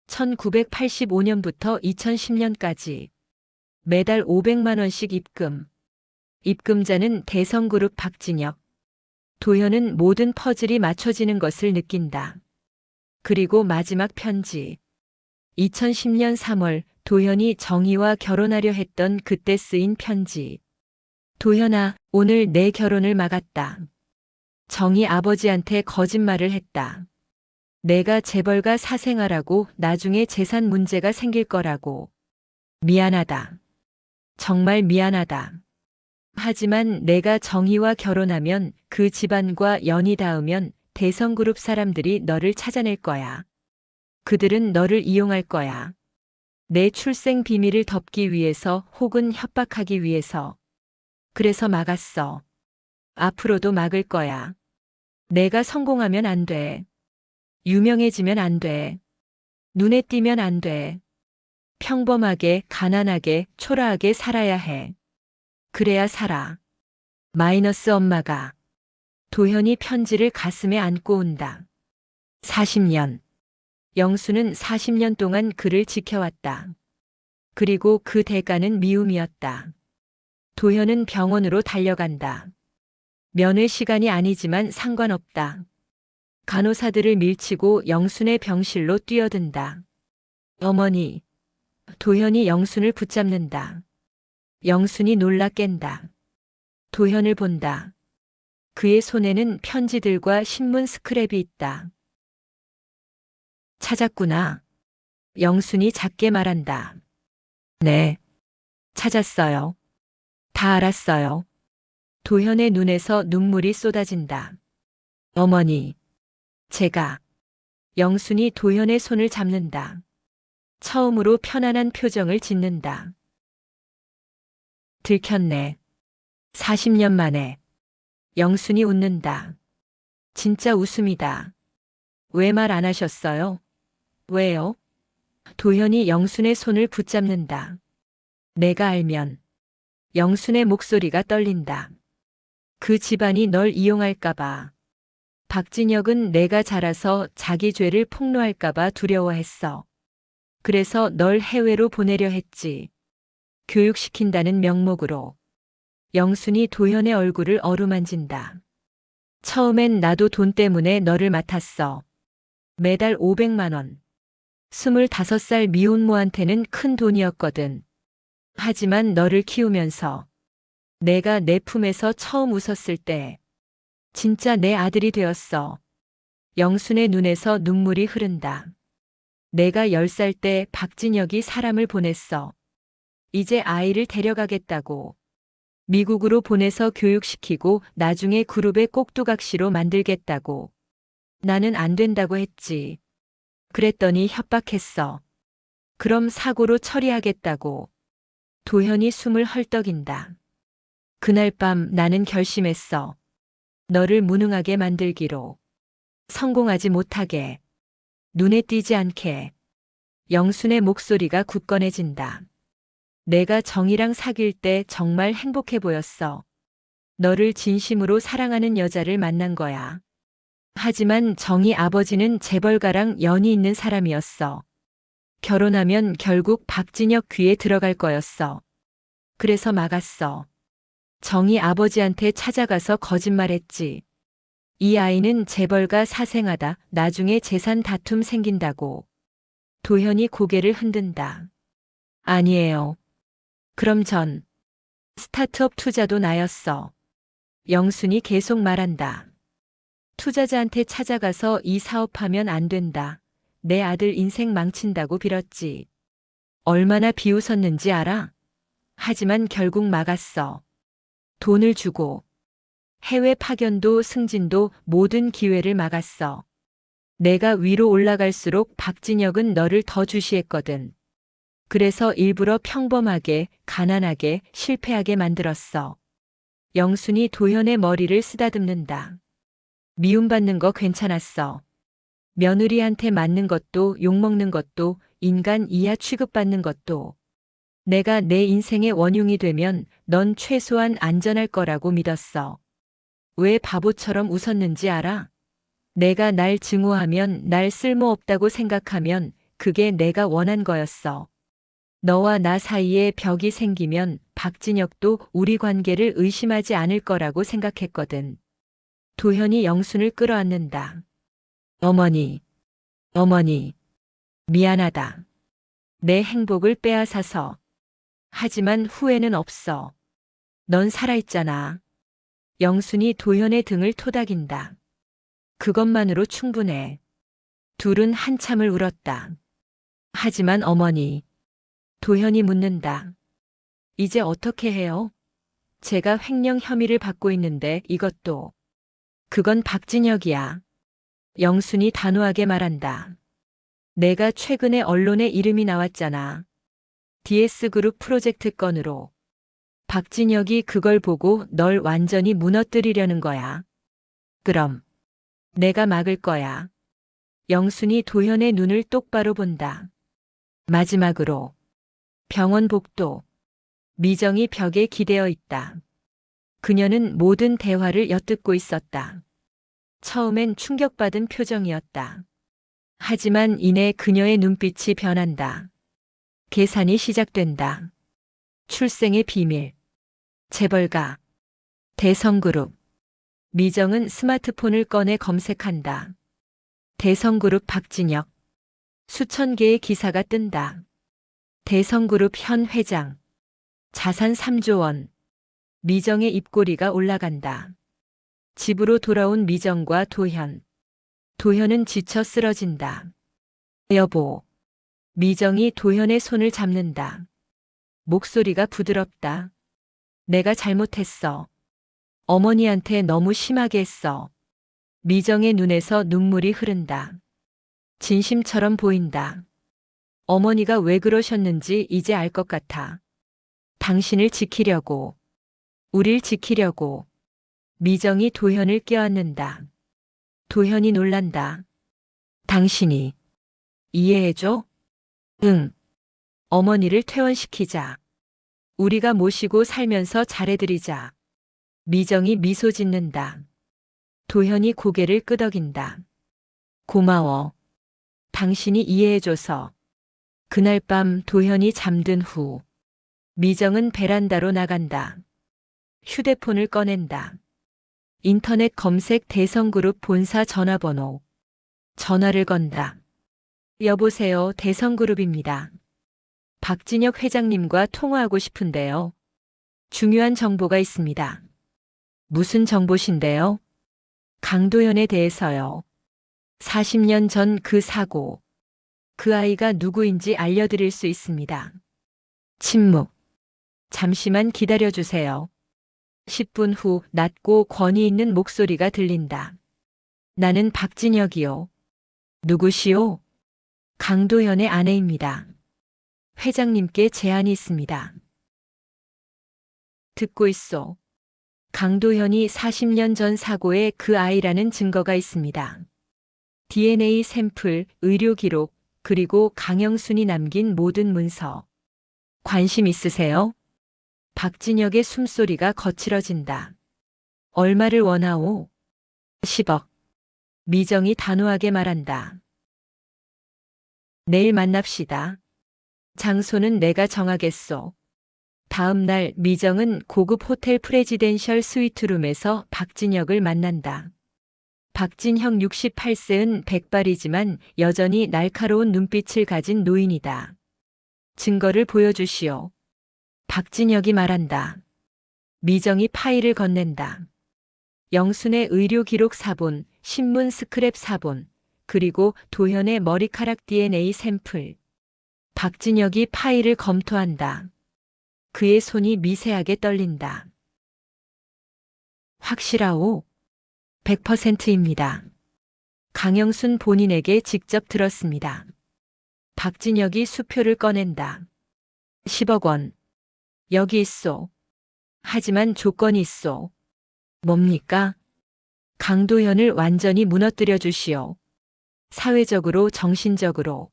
1985년부터 2010년까지 매달 500만 원씩 입금. 입금자는 대성그룹 박진혁. 도현은 모든 퍼즐이 맞춰지는 것을 느낀다. 그리고 마지막 편지. 2010년 3월 도현이 정희와 결혼하려 했던 그때 쓰인 편지. 도현아, 오늘 내 결혼을 막았다. 정희 아버지한테 거짓말을 했다. 내가 재벌가 사생아라고 나중에 재산 문제가 생길 거라고. 미안하다. 정말 미안하다. 하지만 내가 정희와 결혼하면 그 집안과 연이 닿으면 대성그룹 사람들이 너를 찾아낼 거야. 그들은 너를 이용할 거야. 내 출생 비밀을 덮기 위해서 혹은 협박하기 위해서. 그래서 막았어. 앞으로도 막을 거야. 내가 성공하면 안 돼. 유명해지면 안 돼. 눈에 띄면 안 돼. 평범하게, 가난하게, 초라하게 살아야 해. 그래야 살아. 마이너스 엄마가. 도현이 편지를 가슴에 안고 온다. 40년. 영수는 40년 동안 그를 지켜왔다. 그리고 그 대가는 미움이었다. 도현은 병원으로 달려간다. 면회 시간이 아니지만 상관없다. 간호사들을 밀치고 영순의 병실로 뛰어든다. 어머니, 도현이 영순을 붙잡는다. 영순이 놀라 깬다. 도현을 본다. 그의 손에는 편지들과 신문 스크랩이 있다. 찾았구나. 영순이 작게 말한다. 네. 찾았어요. 다 알았어요. 도현의 눈에서 눈물이 쏟아진다. 어머니, 제가. 영순이 도현의 손을 잡는다. 처음으로 편안한 표정을 짓는다. 들켰네. 40년 만에. 영순이 웃는다. 진짜 웃음이다. 왜 말 안 하셨어요? 왜요? 도현이 영순의 손을 붙잡는다. 내가 알면. 영순의 목소리가 떨린다. 그 집안이 널 이용할까봐. 박진혁은 내가 자라서 자기 죄를 폭로할까봐 두려워했어. 그래서 널 해외로 보내려 했지. 교육시킨다는 명목으로. 영순이 도현의 얼굴을 어루만진다. 처음엔 나도 돈 때문에 너를 맡았어. 매달 500만 원. 25살 미혼모한테는 큰 돈이었거든. 하지만 너를 키우면서 내가 내 품에서 처음 웃었을 때 진짜 내 아들이 되었어. 영순의 눈에서 눈물이 흐른다. 내가 10살 때 박진혁이 사람을 보냈어. 이제 아이를 데려가겠다고. 미국으로 보내서 교육시키고 나중에 그룹의 꼭두각시로 만들겠다고. 나는 안 된다고 했지. 그랬더니 협박했어. 그럼 사고로 처리하겠다고. 도현이 숨을 헐떡인다. 그날 밤 나는 결심했어. 너를 무능하게 만들기로. 성공하지 못하게. 눈에 띄지 않게. 영순의 목소리가 굳건해진다. 내가 정이랑 사귈 때 정말 행복해 보였어. 너를 진심으로 사랑하는 여자를 만난 거야. 하지만 정이 아버지는 재벌가랑 연이 있는 사람이었어. 결혼하면 결국 박진혁 귀에 들어갈 거였어. 그래서 막았어. 정이 아버지한테 찾아가서 거짓말했지. 이 아이는 재벌가 사생아다. 나중에 재산 다툼 생긴다고. 도현이 고개를 흔든다. 아니에요. 그럼 전 스타트업 투자도 나였어. 영순이 계속 말한다. 투자자한테 찾아가서 이 사업하면 안 된다. 내 아들 인생 망친다고 빌었지. 얼마나 비웃었는지 알아? 하지만 결국 막았어. 돈을 주고. 해외 파견도 승진도 모든 기회를 막았어. 내가 위로 올라갈수록 박진혁은 너를 더 주시했거든. 그래서 일부러 평범하게, 가난하게, 실패하게 만들었어. 영순이 도현의 머리를 쓰다듬는다. 미움받는 거 괜찮았어. 며느리한테 맞는 것도 욕먹는 것도 인간 이하 취급받는 것도. 내가 내 인생의 원흉이 되면 넌 최소한 안전할 거라고 믿었어. 왜 바보처럼 웃었는지 알아? 내가 날 증오하면 날 쓸모없다고 생각하면 그게 내가 원한 거였어. 너와 나 사이에 벽이 생기면 박진혁도 우리 관계를 의심하지 않을 거라고 생각했거든. 도현이 영순을 끌어안는다. 어머니, 어머니, 미안하다. 내 행복을 빼앗아서. 하지만 후회는 없어. 넌 살아있잖아. 영순이 도현의 등을 토닥인다. 그것만으로 충분해. 둘은 한참을 울었다. 하지만 어머니. 도현이 묻는다. 이제 어떻게 해요? 제가 횡령 혐의를 받고 있는데 이것도. 그건 박진혁이야. 영순이 단호하게 말한다. 내가 최근에 언론에 이름이 나왔잖아. DS그룹 프로젝트 건으로. 박진혁이 그걸 보고 널 완전히 무너뜨리려는 거야. 그럼 내가 막을 거야. 영순이 도현의 눈을 똑바로 본다. 마지막으로 병원 복도. 미정이 벽에 기대어 있다. 그녀는 모든 대화를 엿듣고 있었다. 처음엔 충격받은 표정이었다. 하지만 이내 그녀의 눈빛이 변한다. 계산이 시작된다. 출생의 비밀. 재벌가. 대성그룹. 미정은 스마트폰을 꺼내 검색한다. 대성그룹 박진혁. 수천 개의 기사가 뜬다. 대성그룹 현 회장. 자산 3조 원. 미정의 입꼬리가 올라간다. 집으로 돌아온 미정과 도현. 도현은 지쳐 쓰러진다. 여보. 미정이 도현의 손을 잡는다. 목소리가 부드럽다. 내가 잘못했어. 어머니한테 너무 심하게 했어. 미정의 눈에서 눈물이 흐른다. 진심처럼 보인다. 어머니가 왜 그러셨는지 이제 알 것 같아. 당신을 지키려고. 우릴 지키려고. 미정이 도현을 껴안는다. 도현이 놀란다. 당신이 이해해줘? 응. 어머니를 퇴원시키자. 우리가 모시고 살면서 잘해드리자. 미정이 미소 짓는다. 도현이 고개를 끄덕인다. 고마워. 당신이 이해해줘서. 그날 밤 도현이 잠든 후 미정은 베란다로 나간다. 휴대폰을 꺼낸다. 인터넷 검색 대성그룹 본사 전화번호. 전화를 건다. 여보세요, 대성그룹입니다. 박진혁 회장님과 통화하고 싶은데요. 중요한 정보가 있습니다. 무슨 정보신데요? 강도현에 대해서요. 40년 전 그 사고. 그 아이가 누구인지 알려드릴 수 있습니다. 침묵. 잠시만 기다려주세요. 10분 후 낮고 권위 있는 목소리가 들린다. 나는 박진혁이요. 누구시오? 강도현의 아내입니다. 회장님께 제안이 있습니다. 듣고 있소. 강도현이 40년 전 사고의 그 아이라는 증거가 있습니다. DNA 샘플, 의료 기록, 그리고 강영순이 남긴 모든 문서. 관심 있으세요? 박진혁의 숨소리가 거칠어진다. 얼마를 원하오? 10억. 미정이 단호하게 말한다. 내일 만납시다. 장소는 내가 정하겠소. 다음 날 미정은 고급 호텔 프레지덴셜 스위트룸에서 박진혁을 만난다. 박진혁 68세은 백발이지만 여전히 날카로운 눈빛을 가진 노인이다. 증거를 보여주시오. 박진혁이 말한다. 미정이 파일을 건넨다. 영순의 의료 기록 사본, 신문 스크랩 사본, 그리고 도현의 머리카락 DNA 샘플. 박진혁이 파일을 검토한다. 그의 손이 미세하게 떨린다. 확실하오? 100%입니다. 강영순 본인에게 직접 들었습니다. 박진혁이 수표를 꺼낸다. 10억 원. 여기 있소. 하지만 조건이 있소. 뭡니까? 강도현을 완전히 무너뜨려 주시오. 사회적으로, 정신적으로.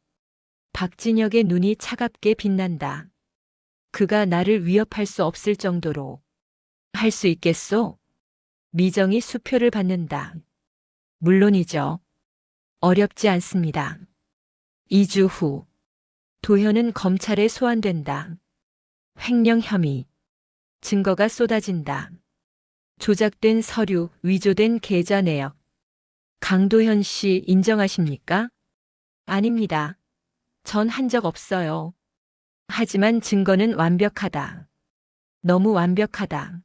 박진혁의 눈이 차갑게 빛난다. 그가 나를 위협할 수 없을 정도로. 할 수 있겠소? 미정이 수표를 받는다. 물론이죠. 어렵지 않습니다. 2주 후. 도현은 검찰에 소환된다. 횡령 혐의. 증거가 쏟아진다. 조작된 서류, 위조된 계좌 내역. 강도현 씨 인정하십니까? 아닙니다. 전 한 적 없어요. 하지만 증거는 완벽하다. 너무 완벽하다.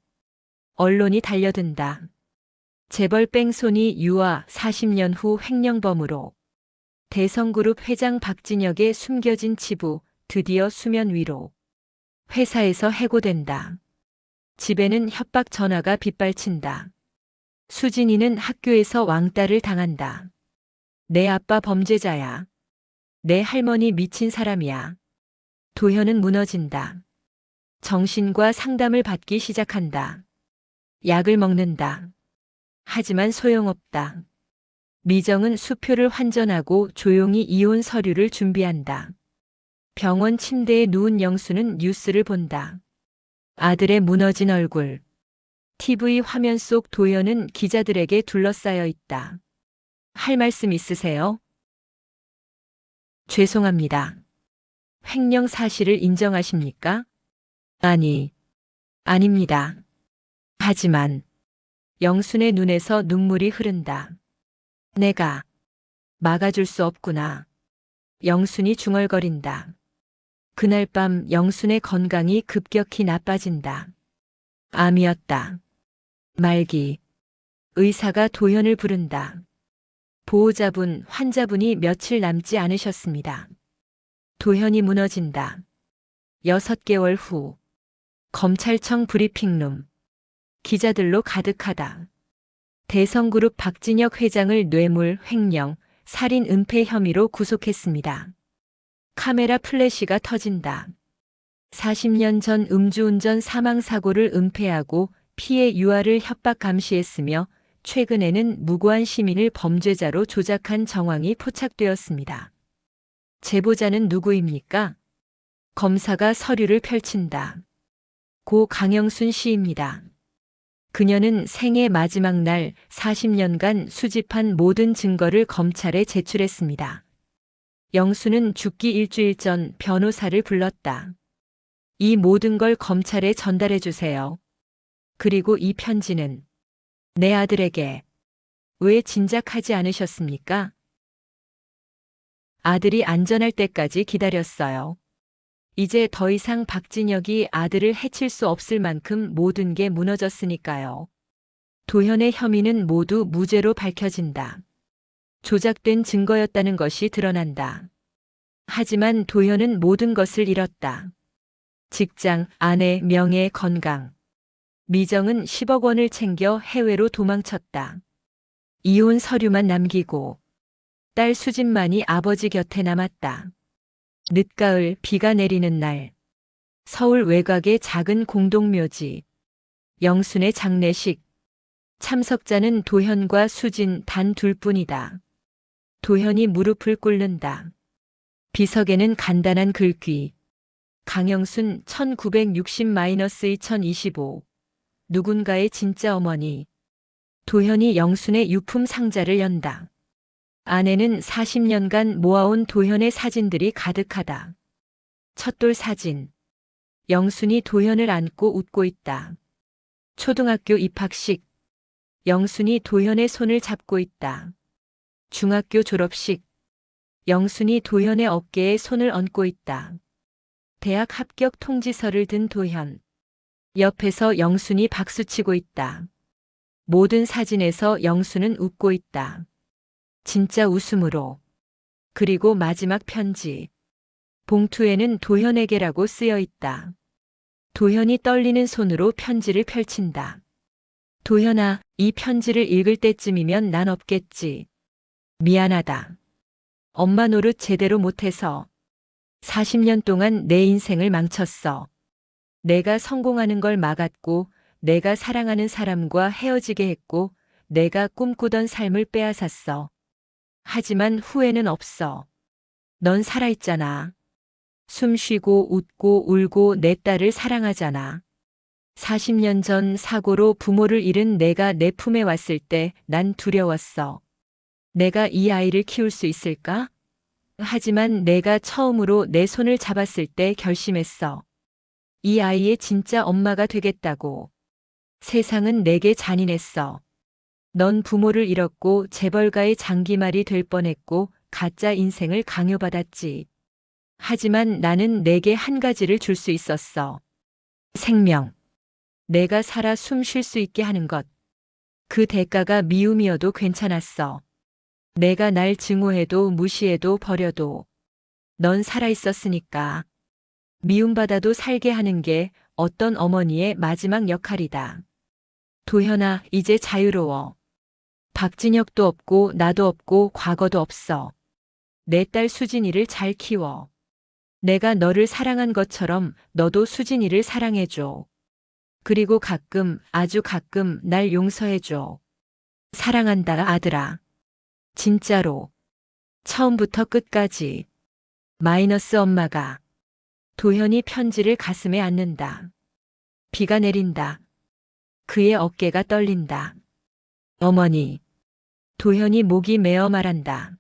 언론이 달려든다. 재벌 뺑소니 유아 40년 후 횡령범으로. 대성그룹 회장 박진혁의 숨겨진 치부 드디어 수면 위로. 회사에서 해고된다. 집에는 협박 전화가 빗발친다. 수진이는 학교에서 왕따를 당한다. 내 아빠 범죄자야. 내 할머니 미친 사람이야. 도현은 무너진다. 정신과 상담을 받기 시작한다. 약을 먹는다. 하지만 소용없다. 미정은 수표를 환전하고 조용히 이혼 서류를 준비한다. 병원 침대에 누운 영수는 뉴스를 본다. 아들의 무너진 얼굴. TV 화면 속 도현은 기자들에게 둘러싸여 있다. 할 말씀 있으세요? 죄송합니다. 횡령 사실을 인정하십니까? 아닙니다. 하지만 영순의 눈에서 눈물이 흐른다. 내가 막아줄 수 없구나. 영순이 중얼거린다. 그날 밤 영순의 건강이 급격히 나빠진다. 암이었다. 말기. 의사가 도현을 부른다. 보호자분, 환자분이 며칠 남지 않으셨습니다. 도현이 무너진다. 6개월 후. 검찰청 브리핑룸. 기자들로 가득하다. 대성그룹 박진혁 회장을 뇌물, 횡령, 살인 은폐 혐의로 구속했습니다. 카메라 플래시가 터진다. 40년 전 음주운전 사망사고를 은폐하고 피해 유아를 협박 감시했으며 최근에는 무고한 시민을 범죄자로 조작한 정황이 포착되었습니다. 제보자는 누구입니까? 검사가 서류를 펼친다. 고 강영순 씨입니다. 그녀는 생애 마지막 날 40년간 수집한 모든 증거를 검찰에 제출했습니다. 영수는 죽기 일주일 전 변호사를 불렀다. 이 모든 걸 검찰에 전달해 주세요. 그리고 이 편지는 내 아들에게. 왜 진작하지 않으셨습니까? 아들이 안전할 때까지 기다렸어요. 이제 더 이상 박진혁이 아들을 해칠 수 없을 만큼 모든 게 무너졌으니까요. 도현의 혐의는 모두 무죄로 밝혀진다. 조작된 증거였다는 것이 드러난다. 하지만 도현은 모든 것을 잃었다. 직장, 아내, 명예, 건강. 미정은 10억 원을 챙겨 해외로 도망쳤다. 이혼 서류만 남기고 딸 수진만이 아버지 곁에 남았다. 늦가을 비가 내리는 날. 서울 외곽의 작은 공동묘지. 영순의 장례식. 참석자는 도현과 수진 단 둘뿐이다. 도현이 무릎을 꿇는다. 비석에는 간단한 글귀. 강영순 1960-2025. 누군가의 진짜 어머니. 도현이 영순의 유품 상자를 연다. 안에는 40년간 모아온 도현의 사진들이 가득하다. 첫돌 사진. 영순이 도현을 안고 웃고 있다. 초등학교 입학식. 영순이 도현의 손을 잡고 있다. 중학교 졸업식. 영순이 도현의 어깨에 손을 얹고 있다. 대학 합격 통지서를 든 도현. 옆에서 영순이 박수치고 있다. 모든 사진에서 영순은 웃고 있다. 진짜 웃음으로. 그리고 마지막 편지. 봉투에는 도현에게라고 쓰여 있다. 도현이 떨리는 손으로 편지를 펼친다. 도현아, 이 편지를 읽을 때쯤이면 난 없겠지. 미안하다. 엄마 노릇 제대로 못해서 40년 동안 내 인생을 망쳤어. 내가 성공하는 걸 막았고, 내가 사랑하는 사람과 헤어지게 했고, 내가 꿈꾸던 삶을 빼앗았어. 하지만 후회는 없어. 넌 살아있잖아. 숨 쉬고 웃고 울고 내 딸을 사랑하잖아. 40년 전 사고로 부모를 잃은 내가 내 품에 왔을 때 난 두려웠어. 내가 이 아이를 키울 수 있을까? 하지만 내가 처음으로 내 손을 잡았을 때 결심했어. 이 아이의 진짜 엄마가 되겠다고. 세상은 내게 잔인했어. 넌 부모를 잃었고 재벌가의 장기말이 될 뻔했고 가짜 인생을 강요받았지. 하지만 나는 내게 한 가지를 줄 수 있었어. 생명. 내가 살아 숨 쉴 수 있게 하는 것. 그 대가가 미움이어도 괜찮았어. 내가 날 증오해도 무시해도 버려도 넌 살아있었으니까. 미움받아도 살게 하는 게 어떤 어머니의 마지막 역할이다. 도현아, 이제 자유로워. 박진혁도 없고 나도 없고 과거도 없어. 내 딸 수진이를 잘 키워. 내가 너를 사랑한 것처럼 너도 수진이를 사랑해줘. 그리고 가끔, 아주 가끔 날 용서해줘. 사랑한다, 아들아. 진짜로. 처음부터 끝까지. 마이너스 엄마가. 도현이 편지를 가슴에 안는다. 비가 내린다. 그의 어깨가 떨린다. 어머니. 도현이 목이 메어 말한다.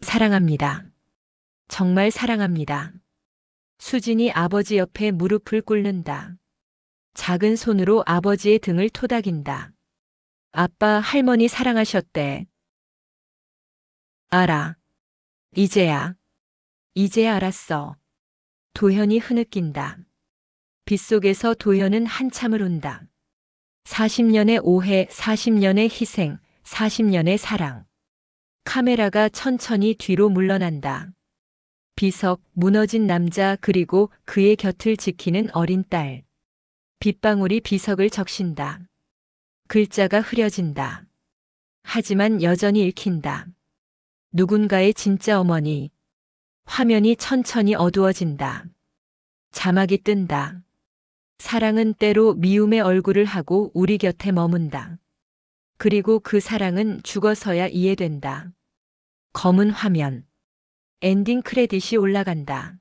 사랑합니다. 정말 사랑합니다. 수진이 아버지 옆에 무릎을 꿇는다. 작은 손으로 아버지의 등을 토닥인다. 아빠, 할머니 사랑하셨대. 알아. 이제야. 이제야 알았어. 도현이 흐느낀다. 빗속에서 도현은 한참을 운다. 40년의 오해, 40년의 희생, 40년의 사랑. 카메라가 천천히 뒤로 물러난다. 비석, 무너진 남자, 그리고 그의 곁을 지키는 어린 딸. 빗방울이 비석을 적신다. 글자가 흐려진다. 하지만 여전히 읽힌다. 누군가의 진짜 어머니. 화면이 천천히 어두워진다. 자막이 뜬다. 사랑은 때로 미움의 얼굴을 하고 우리 곁에 머문다. 그리고 그 사랑은 죽어서야 이해된다. 검은 화면. 엔딩 크레딧이 올라간다.